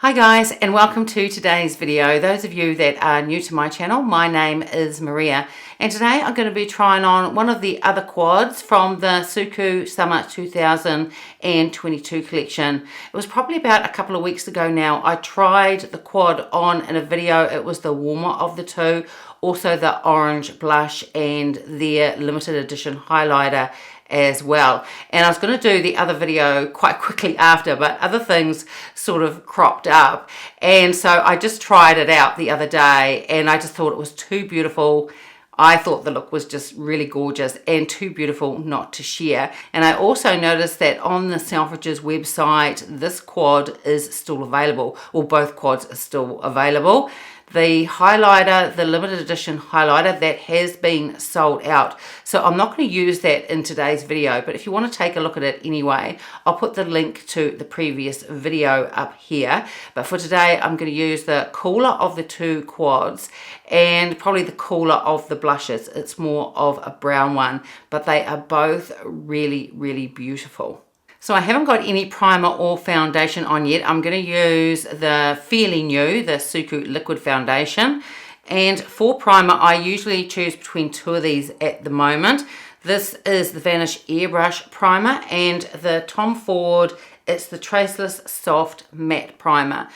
Hi guys, and welcome to today's video. Those of you that are new to my channel, my name is Maria, and today I'm going to be trying on one of the other quads from the SUQQU Summer 2022 collection. It was probably about a couple of weeks ago now. I tried the quad on in a video. It was the warmer of the two, also the orange blush and their limited edition highlighter as well. And I was going to do the other video quite quickly after, but other things sort of cropped up, and so I just tried it out the other day and I just thought it was too beautiful. I thought the look was just really gorgeous and too beautiful not to share. And I also noticed that on the Selfridges website this quad is still available, or both quads are still available. The highlighter, the limited edition highlighter, that has been sold out. So I'm not going to use that in today's video, but if you want to take a look at it anyway, I'll put the link to the previous video up here. But for today, I'm going to use the cooler of the two quads and probably the cooler of the blushes. It's more of a brown one, but they are both really, really beautiful. So I haven't got any primer or foundation on yet. I'm going to use the fairly new, the SUQQU liquid foundation. And for primer, I usually choose between two of these at the moment. This is the Vanish Airbrush Primer, and the Tom Ford, it's the Traceless Soft Matte Primer.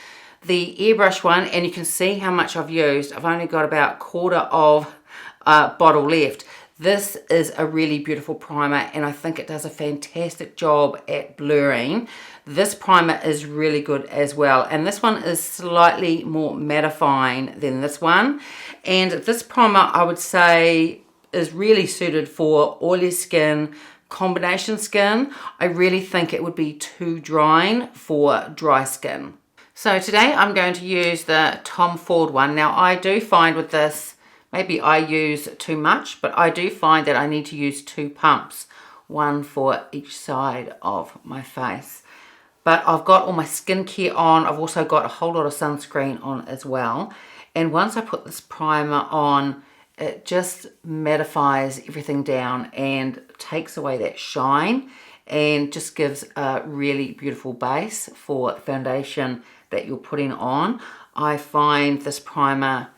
The airbrush one, and you can see how much I've used. I've only got about a quarter of bottle left. This is a really beautiful primer, and I think it does a fantastic job at blurring. This primer is really good as well, and this one is slightly more mattifying than this one. And this primer, I would say, is really suited for oily skin, combination skin. I really think it would be too drying for dry skin. So today I'm going to use the Tom Ford one. Now I do find with this, maybe I use too much, but I do find that I need to use two pumps, one for each side of my face. But I've got all my skincare on. I've also got a whole lot of sunscreen on as well. And once I put this primer on, it just mattifies everything down and takes away that shine and just gives a really beautiful base for foundation that you're putting on. I find this primer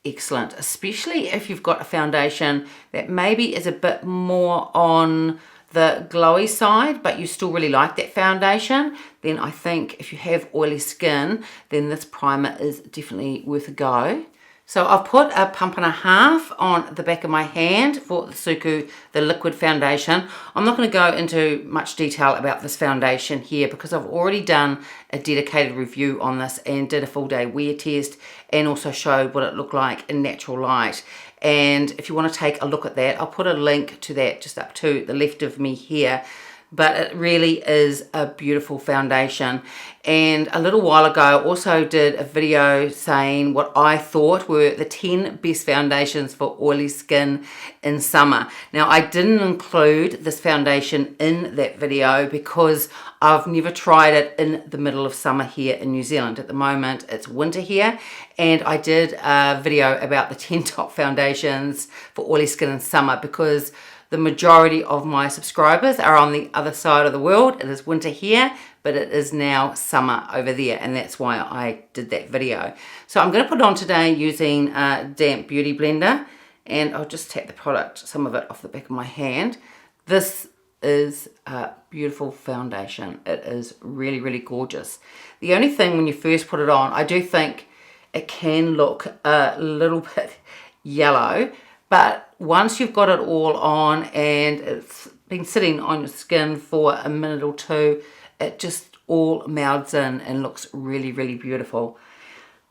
excellent, especially if you've got a foundation that maybe is a bit more on the glowy side, but you still really like that foundation. Then I think if you have oily skin, then this primer is definitely worth a go. So I've put a pump and a half on the back of my hand for the SUQQU, the liquid foundation. I'm not going to go into much detail about this foundation here because I've already done a dedicated review on this and did a full day wear test and also showed what it looked like in natural light. And if you want to take a look at that, I'll put a link to that just up to the left of me here. But it really is a beautiful foundation. And a little while ago I also did a video saying what I thought were the 10 best foundations for oily skin in summer. Now I didn't include this foundation in that video because I've never tried it in the middle of summer here in New Zealand. At the moment it's winter here, and I did a video about the 10 top foundations for oily skin in summer because the majority of my subscribers are on the other side of the world. It is winter here, but it is now summer over there, and that's why I did that video. So I'm going to put it on today using a damp beauty blender, and I'll just tap the product, some of it off the back of my hand. This is a beautiful foundation. It is really, really gorgeous. The only thing when you first put it on, I do think it can look a little bit yellow, but once you've got it all on and it's been sitting on your skin for a minute or two, it just all melds in and looks really, really beautiful.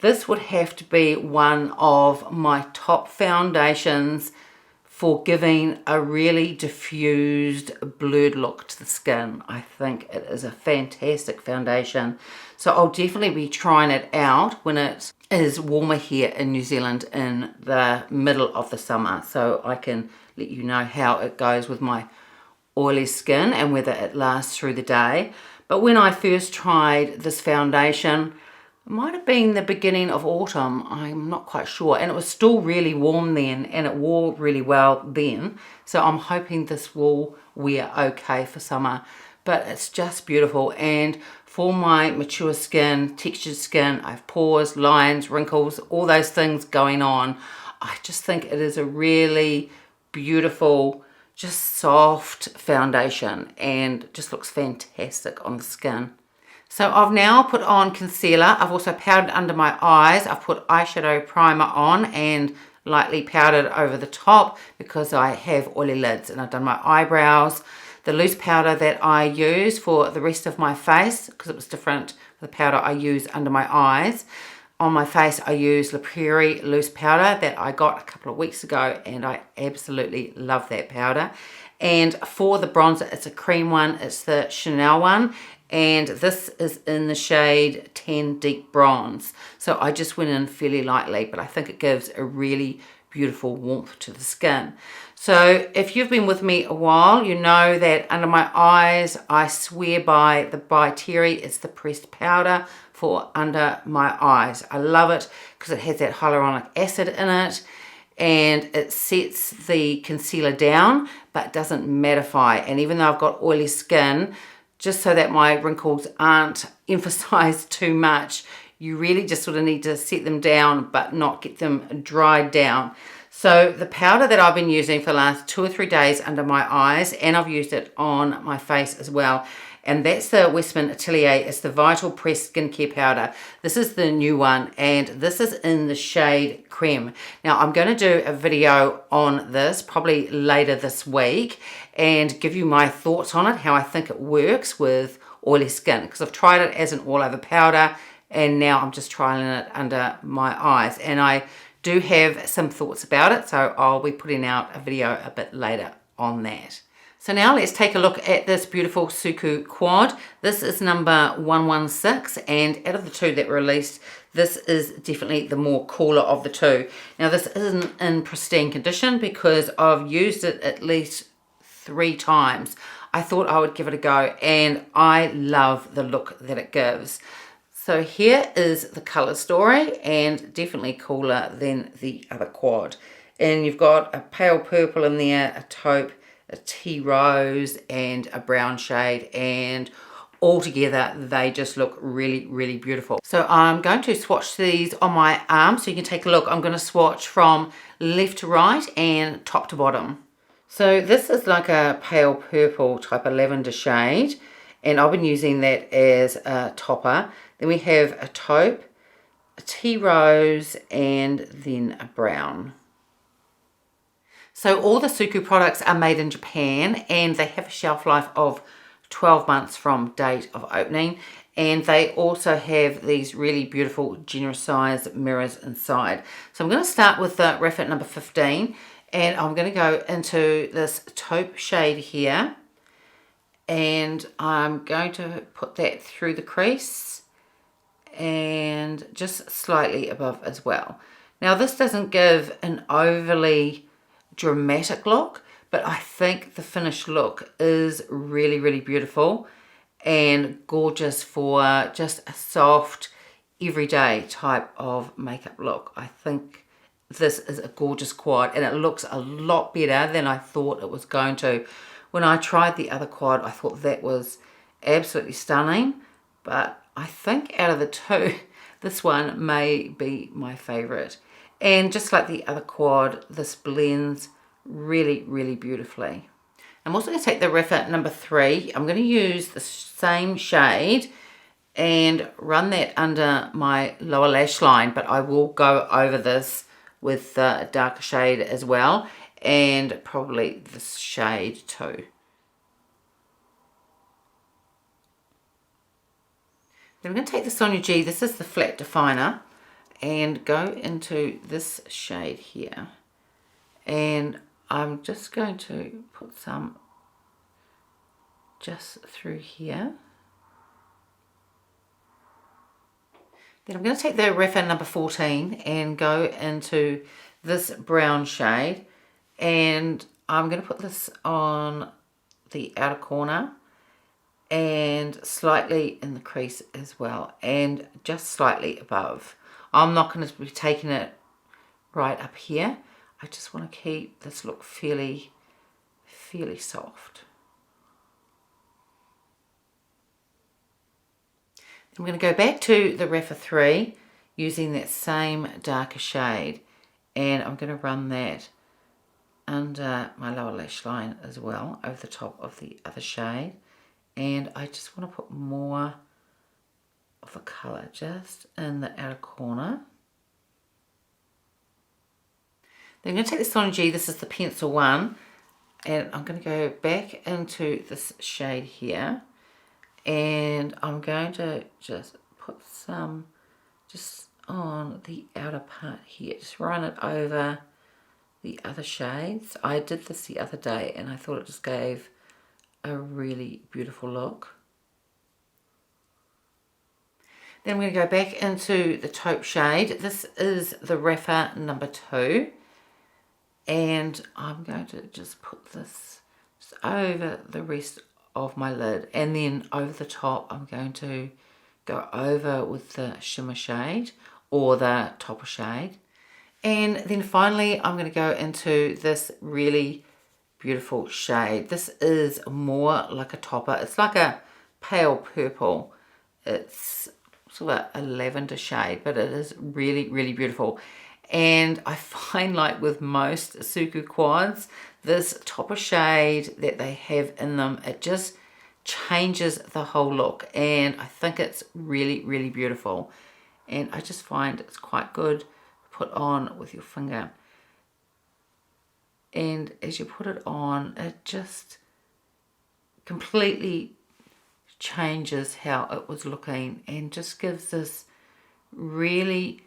This would have to be one of my top foundations for giving a really diffused, blurred look to the skin. I think it is a fantastic foundation. So I'll definitely be trying it out when it is warmer here in New Zealand in the middle of the summer, so I can let you know how it goes with my oily skin and whether it lasts through the day. But when I first tried this foundation, it might have been the beginning of autumn, I'm not quite sure, and it was still really warm then and it wore really well then, so I'm hoping this will wear okay for summer. But it's just beautiful, and for my mature skin, textured skin. I have pores, lines, wrinkles, all those things going on. I just think it is a really beautiful, just soft foundation and just looks fantastic on the skin. So I've now put on concealer. I've also powdered under my eyes. I've put eyeshadow primer on and lightly powdered over the top because I have oily lids, and I've done my eyebrows. The loose powder that I use for the rest of my face, because it was different the powder I use under my eyes. On my face I use the Prairie loose powder that I got a couple of weeks ago, and I absolutely love that powder. And for the bronzer, it's a cream one, it's the Chanel one, and this is in the shade 10 Deep Bronze. So I just went in fairly lightly, but I think it gives a really beautiful warmth to the skin. So if you've been with me a while, you know that under my eyes I swear by the Tirau. It's the pressed powder for under my eyes. I love it because it has that hyaluronic acid in it, and it sets the concealer down but doesn't mattify. And even though I've got oily skin, just so that my wrinkles aren't emphasized too much, you really just sort of need to set them down but not get them dried down. So the powder that I've been using for the last 2 or 3 days under my eyes, and I've used it on my face as well, and that's the Westman Atelier. It's the Vital Pressed Skincare Powder. This is the new one, and this is in the shade Creme. Now I'm going to do a video on this probably later this week and give you my thoughts on it, how I think it works with oily skin, because I've tried it as an all over powder and now I'm just trialing it under my eyes, and I do have some thoughts about it, so I'll be putting out a video a bit later on that. So now let's take a look at this beautiful SUQQU quad. This is number 116, and out of the two that were released, this is definitely the more cooler of the two. Now this isn't in pristine condition because I've used it at least 3 times. I thought I would give it a go, and I love the look that it gives. So here is the colour story, and definitely cooler than the other quad. And you've got a pale purple in there, a taupe, a tea rose, and a brown shade, and all together they just look really, really beautiful. So I'm going to swatch these on my arm so you can take a look. I'm going to swatch from left to right and top to bottom. So this is like a pale purple type of lavender shade, and I've been using that as a topper. Then we have a taupe, a tea rose, and then a brown. So all the SUQQU products are made in Japan, and they have a shelf life of 12 months from date of opening. And they also have these really beautiful generous size mirrors inside. So I'm going to start with the Raffit number 15, and I'm going to go into this taupe shade here, and I'm going to put that through the crease and just slightly above as well. Now this doesn't give an overly dramatic look, but I think the finished look is really, really beautiful and gorgeous for just a soft everyday type of makeup look. I think this is a gorgeous quad, and it looks a lot better than I thought it was going to. When I tried the other quad, I thought that was absolutely stunning, but I think out of the two, this one may be my favorite. And just like the other quad, this blends really, really beautifully. I'm also going to take the Raffit number 3. I'm going to use the same shade and run that under my lower lash line, but I will go over this with the darker shade as well, and probably this shade too. Then I'm going to take the Sonia G, this is the flat definer, and go into this shade here, and I'm just going to put some just through here. Then I'm going to take the Raffit number 14 and go into this brown shade, and I'm going to put this on the outer corner and slightly in the crease as well, and just slightly above. I'm not going to be taking it right up here. I just want to keep this look fairly soft. I'm going to go back to the Rapha 3 using that same darker shade, and I'm going to run that under my lower lash line as well, over the top of the other shade. And I just want to put more of the colour just in the outer corner. Then I'm going to take the Soleil, this is the pencil one, and I'm going to go back into this shade here, and I'm going to just put some just on the outer part here, just run it over the other shades. I did this the other day and I thought it just gave a really beautiful look. Then I'm going to go back into the taupe shade. This is the Rapha number 2, and I'm going to just put this just over the rest of my lid, and then over the top I'm going to go over with the shimmer shade or the topper shade. And then finally I'm going to go into this really beautiful shade. This is more like a topper. It's like a pale purple. It's sort of a lavender shade, but it is really, really beautiful. And I find, like with most SUQQU quads, this topper shade that they have in them, it just changes the whole look, and I think it's really, really beautiful. And I just find it's quite good to put on with your finger, and as you put it on, it just completely changes how it was looking and just gives this really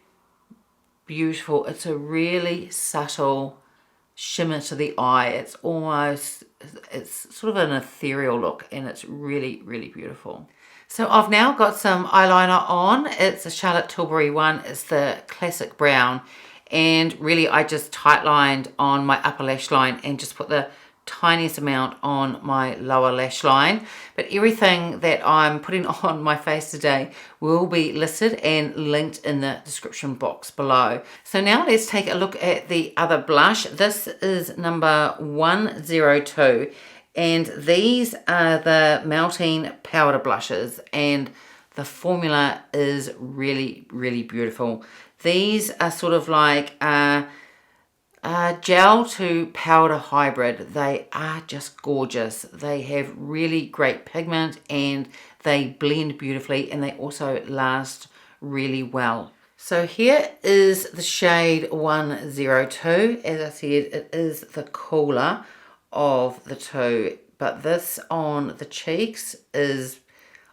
beautiful, it's a really subtle shimmer to the eye. It's almost, it's sort of an ethereal look, and it's really, really beautiful. So I've now got some eyeliner on. It's a Charlotte Tilbury one. It's the classic brown, and really I just tight lined on my upper lash line and just put the tiniest amount on my lower lash line. But everything that I'm putting on my face today will be listed and linked in the description box below. So now let's take a look at the other blush. This is number 102, and these are the melting powder blushes, and the formula is really, really beautiful. These are sort of like gel to powder hybrid. They are just gorgeous. They have really great pigment and they blend beautifully, and they also last really well. So here is the shade 102. As I said, it is the cooler of the two, but this on the cheeks is,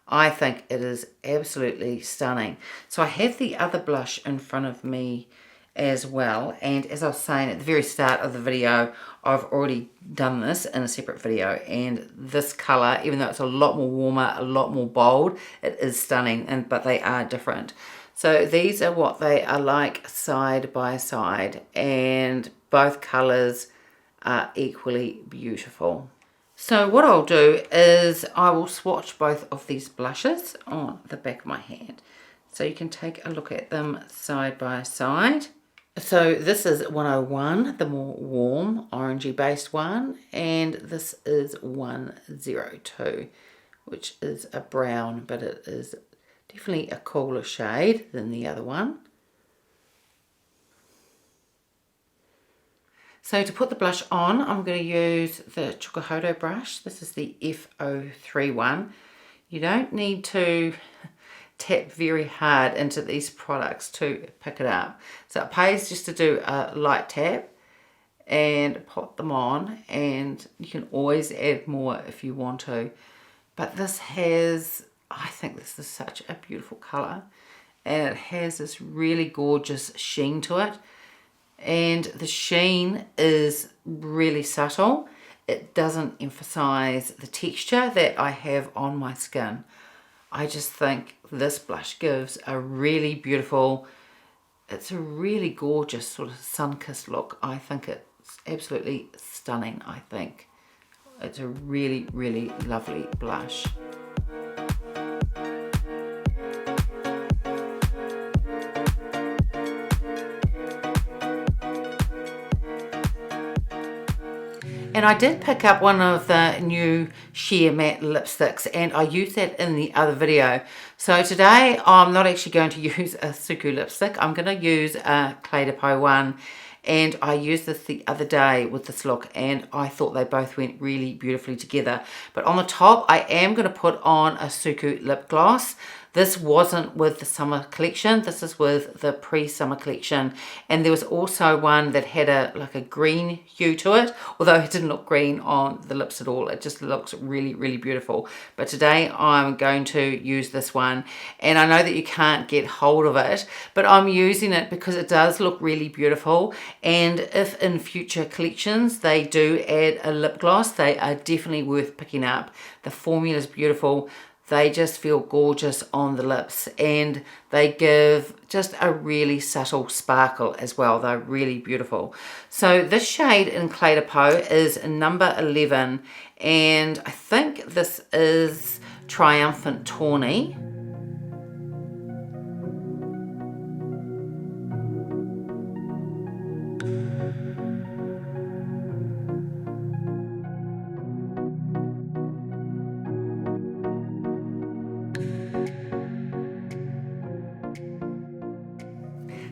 I think it is absolutely stunning. So I have the other blush in front of me as well, and as I was saying at the very start of the video, I've already done this in a separate video, and this color, even though it's a lot more warmer, a lot more bold, it is stunning, but they are different. So these are what they are like side by side, and both colors are equally beautiful. So what I'll do is I will swatch both of these blushes on the back of my hand, so you can take a look at them side by side. So this is 101, the more warm orangey based one, and this is 102, which is a brown, but it is definitely a cooler shade than the other one. So to put the blush on, I'm going to use the SUQQU brush. This is the F03 one. You don't need to tap very hard into these products to pick it up. So it pays just to do a light tap and pop them on, and you can always add more if you want to. But this has, I think this is such a beautiful colour, and it has this really gorgeous sheen to it. And the sheen is really subtle. It doesn't emphasize the texture that I have on my skin. I just think this blush gives a really beautiful, it's a really gorgeous sort of sun-kissed look. I think it's absolutely stunning. I think it's a really, really lovely blush. And I did pick up one of the new sheer matte lipsticks, and I used that in the other video. So today I'm not actually going to use a SUQQU lipstick. I'm going to use a Cle de Peau one, and I used this the other day with this look, and I thought they both went really beautifully together. But on the top I am going to put on a SUQQU lip gloss. This wasn't with the summer collection, this is with the pre-summer collection, and there was also one that had a green hue to it, although it didn't look green on the lips at all. It just looks really beautiful. But today I'm going to use this one, and I know that you can't get hold of it, but I'm using it because it does look really beautiful, and if in future collections they do add a lip gloss, they are definitely worth picking up. The formula is beautiful. They just feel gorgeous on the lips, and they give just a really subtle sparkle as well. They're really beautiful. So this shade in Cle de Peau is number 11, and I think this is Triumphant Tawny.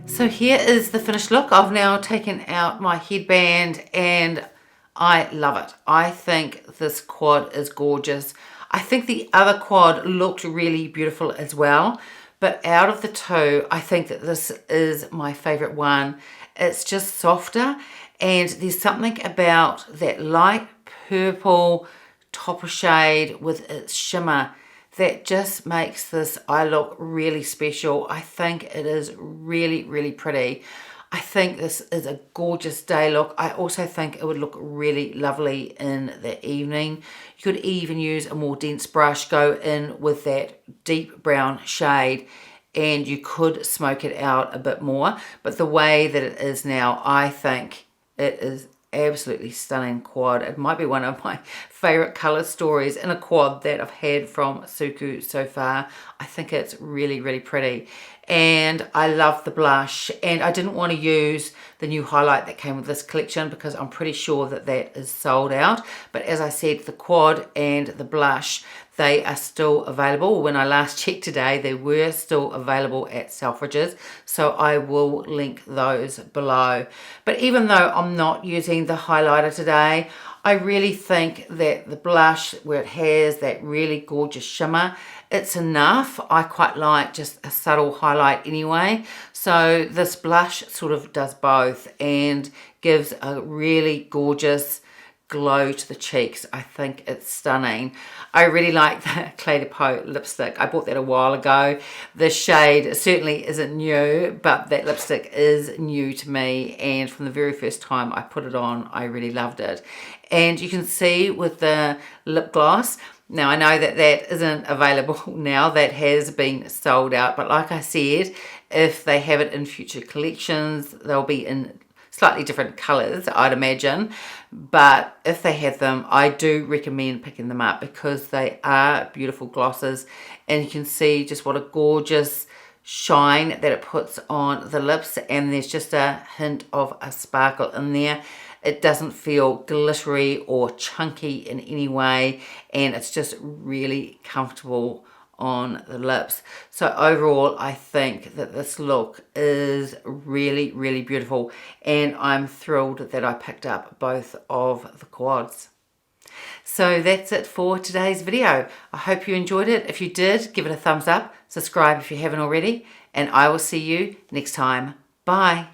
So here is the finished look. I've now taken out my headband and I love it. I think this quad is gorgeous. I think the other quad looked really beautiful as well, but out of the two, I think that this is my favorite one. It's just softer, and there's something about that light purple topper shade with its shimmer that just makes this eye look really special. I think it is really pretty. I think this is a gorgeous day look. I also think it would look really lovely in the evening. You could even use a more dense brush, go in with that deep brown shade, and you could smoke it out a bit more. But the way that it is now, I think it is absolutely stunning quad. It might be one of my favorite color stories in a quad that I've had from SUQQU so far. I think it's really pretty, and I love the blush, and I didn't want to use the new highlight that came with this collection because I'm pretty sure that that is sold out. But as I said, the quad and the blush, they are still available. When I last checked today, they were still available at Selfridges, so I will link those below. But even though I'm not using the highlighter today, I really think that the blush, where it has that really gorgeous shimmer, it's enough. I quite like just a subtle highlight anyway. So this blush sort of does both and gives a really gorgeous glow to the cheeks. I think it's stunning. I really like the Cle de Peau lipstick. I bought that a while ago. The shade certainly isn't new, but that lipstick is new to me, and from the very first time I put it on, I really loved it. And you can see with the lip gloss, now I know that that isn't available now, that has been sold out, but like I said, if they have it in future collections, they'll be in slightly different colors, I'd imagine. But if they have them, I do recommend picking them up because they are beautiful glosses, and you can see just what a gorgeous shine that it puts on the lips, and there's just a hint of a sparkle in there. It doesn't feel glittery or chunky in any way, and it's just really comfortable on the lips. So overall, I think that this look is really beautiful, and I'm thrilled that I picked up both of the quads. So that's it for today's video. I hope you enjoyed it. If you did, give it a thumbs up, subscribe if you haven't already, and I will see you next time. Bye.